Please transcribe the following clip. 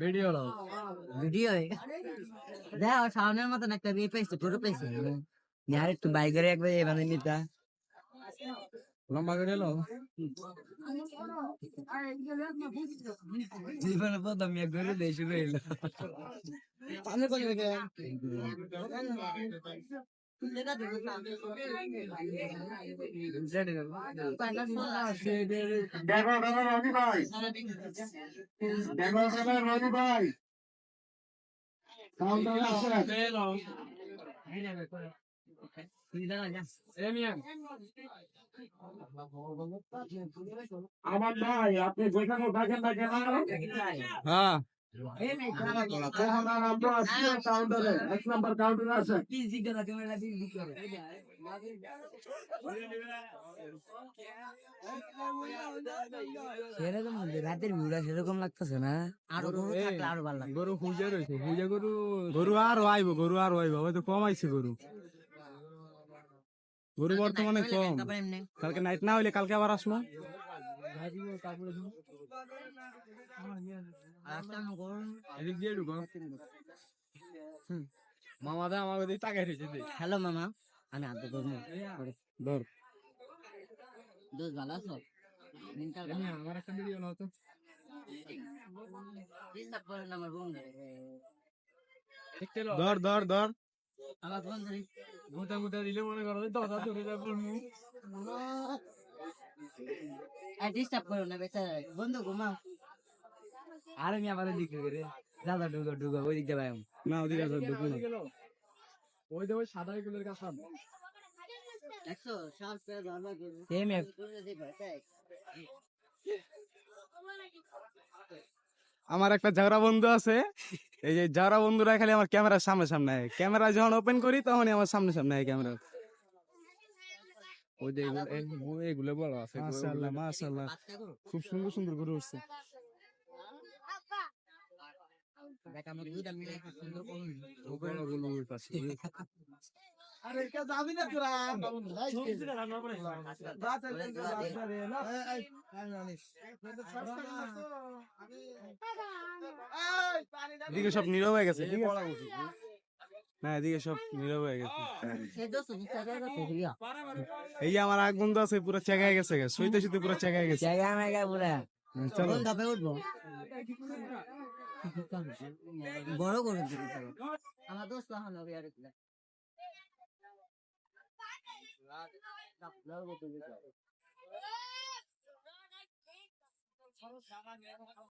video video দেখো সামনের মতন একটা বিয়ে পাইছে টোটো পাইছে আর একটু বাইকের একবার এভাবে নিতা লম্বা করে এলো জীবনে প্রথম এক ঘরে দিয়ে শুরু হইলো সামনে করে রেখে দেখো রনি ভাই দেখো রনি ভাই কাউন্টারে আমার ভাই আপনি যেখানে দেখেন না কেন হ্যাঁ তখন আর আমরা আসছি কাউন্টারে 1 নাম্বার কাউন্টারে আছে সেরকম রাতের ভিউটা সেরকম লাগতেছে না আরো গরু থাকলে আরো ভালো লাগবে গরু খুঁজে রয়েছে খুঁজে গরু আরো আইবো হয়তো কমাইছে গরু বর্তমানে কম কালকে নাইট না হইলে কালকে আবার আসবো এদিক দিয়ে ঢুকো মামা দা আমাকে দিয়ে টাকা রয়েছে হ্যালো মামা আমি আদর করবো ধর দোষ ভালো আছো দিনকাল আমার একটা ভিডিও নাও তো ডিস্টার্ব করেন না আমার বন্ধু ধর ধর ধর আমার বন্ধু গুতা দিলে মনে করো দাদা ধরে যাবো ডিস্টার্ব করো না বেচারা বন্ধু ঘুমাও আর আমি আবার দিকে করে দাদা ঢুকো ওই দিকটা ভাই না ওদিকে ঢুকো না ওই যে ওই সাদা গুলোর কাছে দেখছো সব করে ধরবা করবো আমার একটা ঝগড়া বন্ধু আছে এই যে ঝগড়া বন্ধুরা খালি আমার ক্যামেরার সামনে সামনে ক্যামেরা যখন ওপেন করি তখনই আমার সামনে সামনে ক্যামেরা ওই যে এগুলো বড় আছে মাশাআল্লাহ মাশাআল্লাহ খুব সুন্দর সুন্দর করে উঠছে দেখ আমরা দুইটা মিলে সুন্দর আরে কে যাবি না তোরা এদিকে সব নীরব হয়ে গেছে না এদিকে সব নীরব হয়ে গেছে এই আমার এক বন্ধু আছে পুরো চেগায় গেছে শুইতে শুইতে পুরো চেগায় গেছে চলো ধাপে উঠবো বড় করে আমার দোস্ত হবে আর